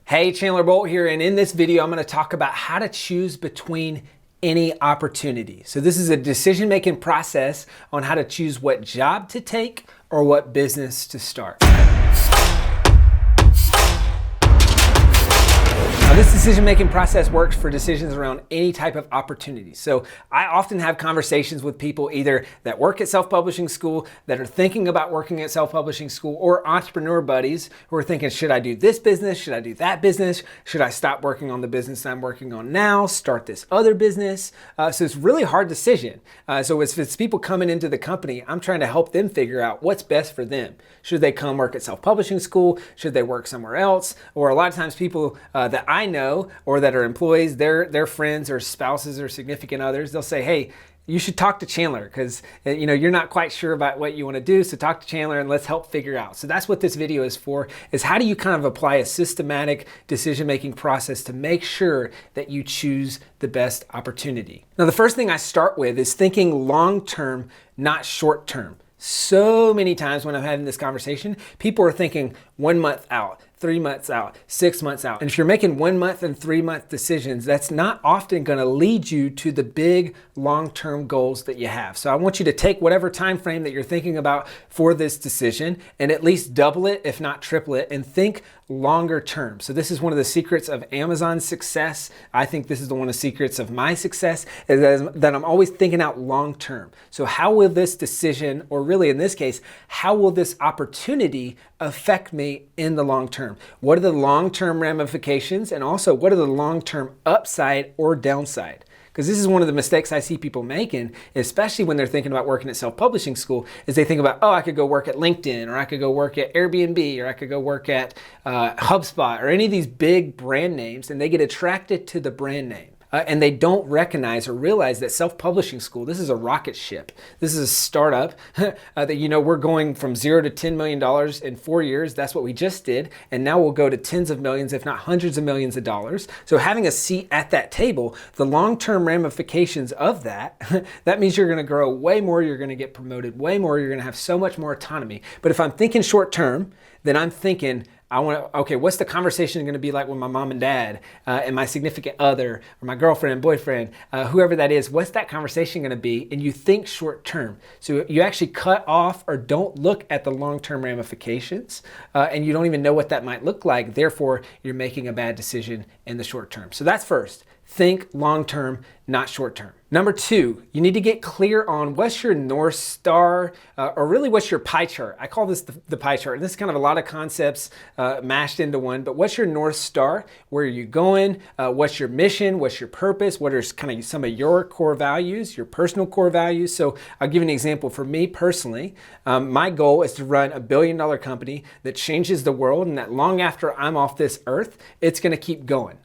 Hey, Chandler Bolt here, and in this video, I'm going to talk about how to choose between any opportunity. So this is a decision-making process on how to choose what job to take or what business to start. Now, this decision-making process works for decisions around any type of opportunity. So I often have conversations with people either that work at self-publishing school, that are thinking about working at self-publishing school, or entrepreneur buddies who are thinking, should I do this business? Should I do that business? Should I stop working on the business I'm working on now, start this other business? So it's a really hard decision. So if it's people coming into the company, I'm trying to help them figure out what's best for them. Should they come work at self-publishing school? Should they work somewhere else? Or a lot of times people that I know or that are employees, their friends or spouses or significant others, they'll say, hey, you should talk to Chandler because you're not quite sure about what you want to do, so talk to Chandler and let's help figure out. So that's what this video is for, is how do you kind of apply a systematic decision-making process to make sure that you choose the best opportunity. Now, the first thing I start with is thinking long-term, not short-term. So many times when I'm having this conversation, people are thinking 1 month out, 3 months out, 6 months out. And if you're making 1 month and 3 month decisions, that's not often going to lead you to the big long-term goals that you have. So I want you to take whatever time frame that you're thinking about for this decision and at least double it, if not triple it, and think longer term. So this is one of the secrets of Amazon's success. I think this is one of the secrets of my success, is that I'm always thinking out long term. So how will this decision, or really in this case, how will this opportunity affect me in the long term? What are the long-term ramifications? And also, what are the long-term upside or downside? Because this is one of the mistakes I see people making, especially when they're thinking about working at self-publishing school, is they think about, oh, I could go work at LinkedIn, or I could go work at Airbnb, or I could go work at HubSpot, or any of these big brand names, and they get attracted to the brand name. And they don't recognize or realize that self-publishing school, this is a rocket ship. This is a startup that, we're going from $0 to $10 million in 4 years. That's what we just did. And now we'll go to tens of millions, if not hundreds of millions of dollars. So having a seat at that table, the long-term ramifications of that, that means you're going to grow way more. You're going to get promoted way more. You're going to have so much more autonomy. But if I'm thinking short-term, then I'm thinking, okay, what's the conversation going to be like with my mom and dad and my significant other or my girlfriend and boyfriend, whoever that is? What's that conversation going to be? And you think short term. So you actually cut off or don't look at the long-term ramifications and you don't even know what that might look like. Therefore, you're making a bad decision in the short term. So that's first. Think long-term, not short-term. Number two, you need to get clear on what's your North Star, or really what's your pie chart. I call this the pie chart. This is kind of a lot of concepts mashed into one, but what's your North Star? Where are you going? What's your mission? What's your purpose? What are kind of some of your core values, your personal core values? So I'll give you an example. For me personally, my goal is to run a $1 billion company that changes the world, and that long after I'm off this earth, it's going to keep going,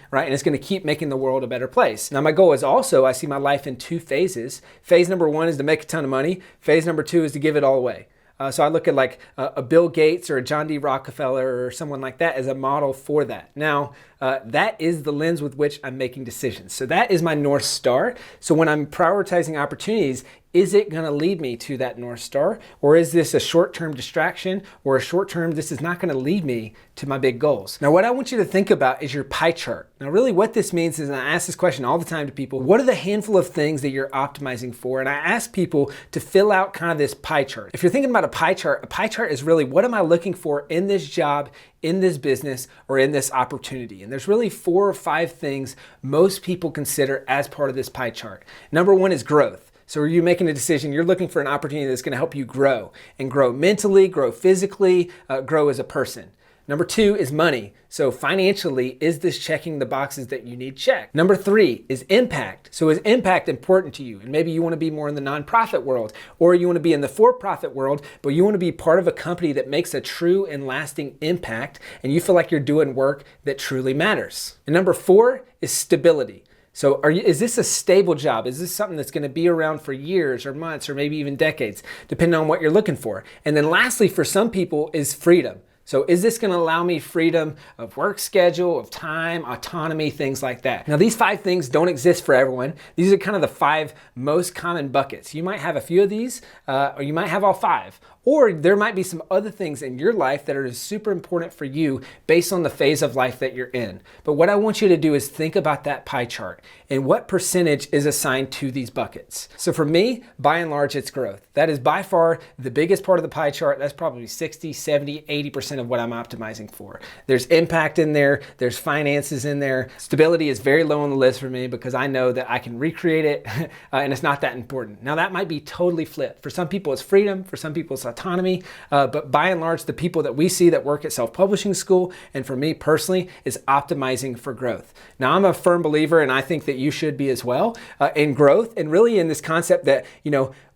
right? And it's going to keep making the world a better place. Now, my goal is also, I see my life in 2 phases. Phase number 1 is to make a ton of money. Phase number 2 is to give it all away. So I look at like a Bill Gates or a John D. Rockefeller or someone like that as a model for that. Now, that is the lens with which I'm making decisions. So that is my North Star. So when I'm prioritizing opportunities, is it going to lead me to that North Star? Or is this a short-term distraction or a short-term, this is not going to lead me to my big goals? Now, what I want you to think about is your pie chart. Now, really what this means is, and I ask this question all the time to people, what are the handful of things that you're optimizing for? And I ask people to fill out kind of this pie chart. If you're thinking about a pie chart is really, what am I looking for in this job, in this business, or in this opportunity? And there's really 4 or 5 things most people consider as part of this pie chart. Number 1 is growth. So are you making a decision? You're looking for an opportunity that's going to help you grow, and grow mentally, grow physically, grow as a person. Number 2 is money. So financially, is this checking the boxes that you need checked? Number 3 is impact. So is impact important to you? And maybe you want to be more in the nonprofit world, or you want to be in the for-profit world, but you want to be part of a company that makes a true and lasting impact, and you feel like you're doing work that truly matters. And number 4 is stability. So is this a stable job? Is this something that's going to be around for years or months or maybe even decades, depending on what you're looking for? And then lastly, for some people, is freedom. So is this going to allow me freedom of work schedule, of time, autonomy, things like that? Now, these 5 things don't exist for everyone. These are kind of the 5 most common buckets. You might have a few of these, or you might have all 5. Or there might be some other things in your life that are super important for you based on the phase of life that you're in. But what I want you to do is think about that pie chart and what percentage is assigned to these buckets. So for me, by and large, it's growth. That is by far the biggest part of the pie chart. That's probably 60, 70, 80% of what I'm optimizing for. There's impact in there. There's finances in there. Stability is very low on the list for me because I know that I can recreate it and it's not that important. Now that might be totally flipped. For some people, it's freedom. For some people, it's autonomy, but by and large, the people that we see that work at self-publishing school, and for me personally, is optimizing for growth. Now, I'm a firm believer, and I think that you should be as well, in growth, and really in this concept that,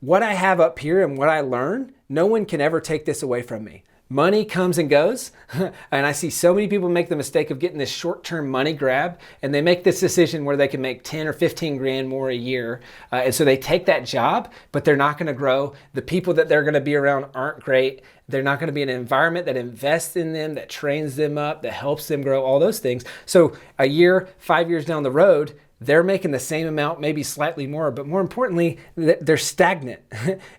what I have up here and what I learn, no one can ever take this away from me. Money comes and goes, and I see so many people make the mistake of getting this short-term money grab, and they make this decision where they can make 10 or 15 grand more a year, and so they take that job, but they're not going to grow. The people that they're going to be around aren't great. They're not going to be in an environment that invests in them, that trains them up, that helps them grow, all those things. So a year, 5 years down the road, they're making the same amount, maybe slightly more, but more importantly, they're stagnant.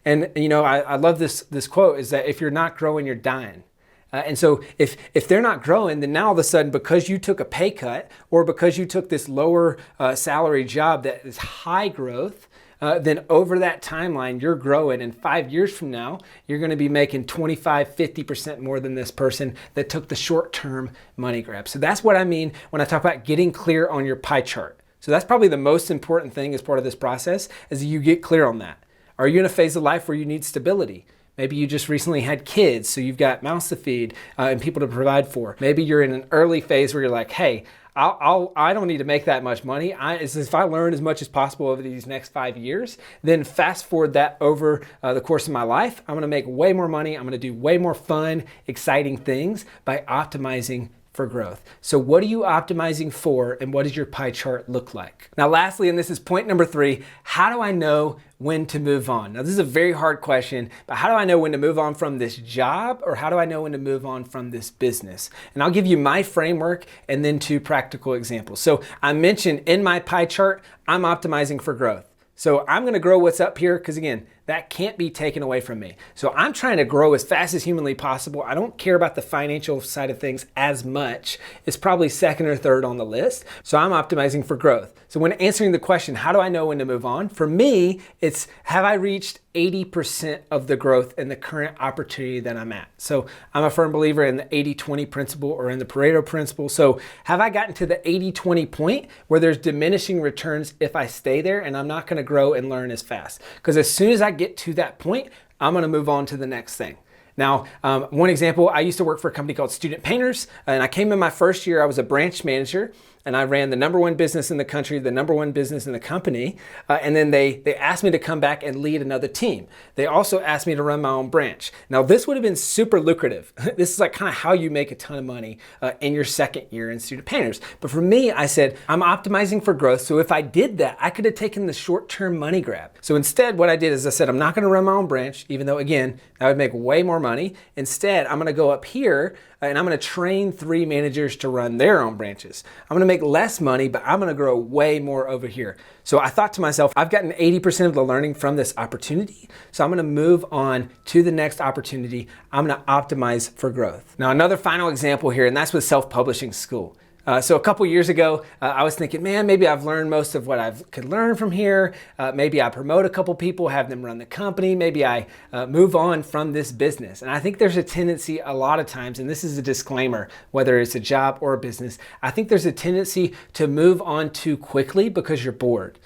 And I love this quote is that if you're not growing, you're dying. And so if they're not growing, then now all of a sudden, because you took a pay cut or because you took this lower salary job that is high growth, then over that timeline, you're growing. And 5 years from now, you're going to be making 25, 50% more than this person that took the short-term money grab. So that's what I mean when I talk about getting clear on your pie chart. So that's probably the most important thing as part of this process is you get clear on that. Are you in a phase of life where you need stability? Maybe you just recently had kids, so you've got mouths to feed and people to provide for. Maybe you're in an early phase where you're like, hey, I don't need to make that much money. If I learn as much as possible over these next 5 years, then fast forward that over the course of my life, I'm going to make way more money. I'm going to do way more fun, exciting things by optimizing for growth. So what are you optimizing for, and what does your pie chart look like? Now, lastly, and this is point number 3, how do I know when to move on? Now, this is a very hard question, but how do I know when to move on from this job, or how do I know when to move on from this business? And I'll give you my framework and then 2 practical examples. So I mentioned in my pie chart, I'm optimizing for growth. So I'm going to grow what's up here because, again, that can't be taken away from me. So I'm trying to grow as fast as humanly possible. I don't care about the financial side of things as much. It's probably second or third on the list. So I'm optimizing for growth. So when answering the question, how do I know when to move on? For me, it's have I reached 80% of the growth in the current opportunity that I'm at? So I'm a firm believer in the 80-20 principle or in the Pareto principle. So have I gotten to the 80-20 point where there's diminishing returns if I stay there and I'm not going to grow and learn as fast? Because as soon as I get to that point, I'm going to move on to the next thing. Now, one example, I used to work for a company called Student Painters, and I came in my first year, I was a branch manager, and I ran the #1 business in the country, the #1 business in the company, and then they asked me to come back and lead another team. They also asked me to run my own branch. Now, this would have been super lucrative. This is like kind of how you make a ton of money in your second year in Student Painters. But for me, I said, I'm optimizing for growth, so if I did that, I could have taken the short-term money grab. So instead, what I did is I said, I'm not going to run my own branch, even though, again, that would make way more money. Instead, I'm going to go up here and I'm going to train 3 managers to run their own branches. I'm going to make less money, but I'm going to grow way more over here. So I thought to myself, I've gotten 80% of the learning from this opportunity, so I'm going to move on to the next opportunity. I'm going to optimize for growth. Now, another final example here, and that's with self-publishing school. So a couple years ago, I was thinking, man, maybe I've learned most of what I could learn from here. Maybe I promote a couple people, have them run the company. Maybe I move on from this business. And I think there's a tendency a lot of times, and this is a disclaimer, whether it's a job or a business, I think there's a tendency to move on too quickly because you're bored.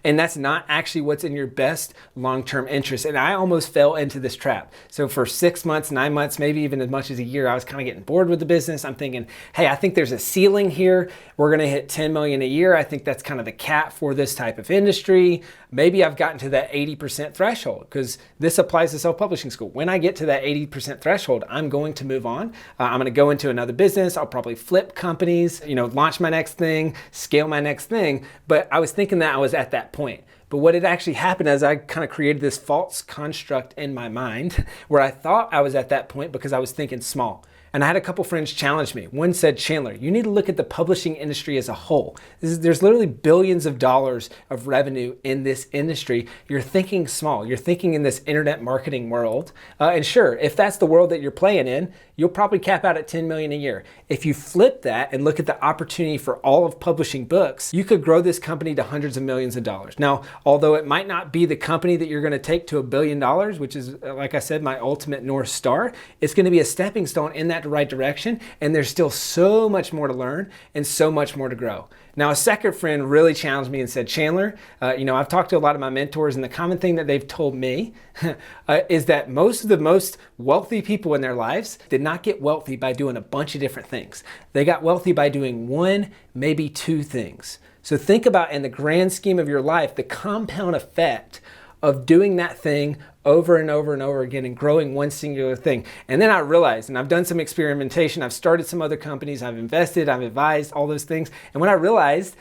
And that's not actually what's in your best long-term interest. And I almost fell into this trap. So for 6 months, 9 months, maybe even as much as a year, I was kind of getting bored with the business. I'm thinking, hey, I think there's a ceiling here. We're going to hit 10 million a year. I think that's kind of the cap for this type of industry. Maybe I've gotten to that 80% threshold because this applies to self-publishing school. When I get to that 80% threshold, I'm going to move on. I'm going to go into another business. I'll probably flip companies, launch my next thing, scale my next thing. But I was thinking that I was at that point. But what had actually happened is I kind of created this false construct in my mind where I thought I was at that point because I was thinking small. And I had a couple friends challenge me. One said, Chandler, you need to look at the publishing industry as a whole. There's literally billions of dollars of revenue in this industry. You're thinking small. You're thinking in this internet marketing world. And sure, if that's the world that you're playing in, you'll probably cap out at 10 million a year. If you flip that and look at the opportunity for all of publishing books, you could grow this company to hundreds of millions of dollars. Now, although it might not be the company that you're going to take to $1 billion, which is, like I said, my ultimate North Star, it's going to be a stepping stone in that right direction. And there's still so much more to learn and so much more to grow. Now, a second friend really challenged me and said, Chandler, I've talked to a lot of my mentors, and the common thing that they've told me is that most of the most wealthy people in their lives did not get wealthy by doing a bunch of different things. They got wealthy by doing one, maybe two things. So think about, in the grand scheme of your life, the compound effect of doing that thing over and over and over again and growing one singular thing. And then I realized, and I've done some experimentation, I've started some other companies, I've invested, I've advised, all those things. And what I realized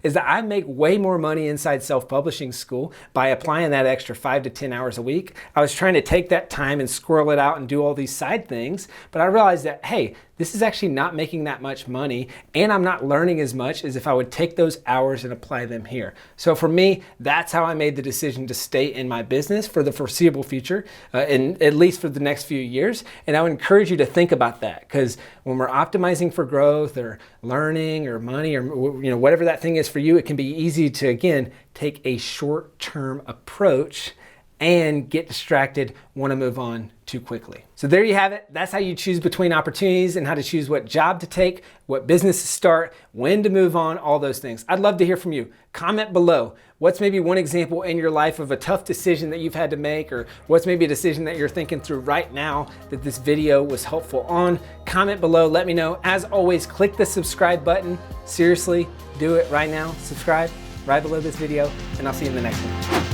is that I make way more money inside self-publishing school by applying that extra 5 to 10 hours a week. I was trying to take that time and squirrel it out and do all these side things, but I realized that, hey, this is actually not making that much money, and I'm not learning as much as if I would take those hours and apply them here. So for me, that's how I made the decision to stay in my business for the foreseeable future, and at least for the next few years. And I would encourage you to think about that, because when we're optimizing for growth or learning or money or whatever that thing is for you, it can be easy to, again, take a short-term approach and get distracted, want to move on too quickly. So there you have it. That's how you choose between opportunities and how to choose what job to take, what business to start, when to move on, all those things. I'd love to hear from you. Comment below. What's maybe one example in your life of a tough decision that you've had to make, or what's maybe a decision that you're thinking through right now that this video was helpful on? Comment below, let me know. As always, click the subscribe button. Seriously, do it right now. Subscribe right below this video, and I'll see you in the next one.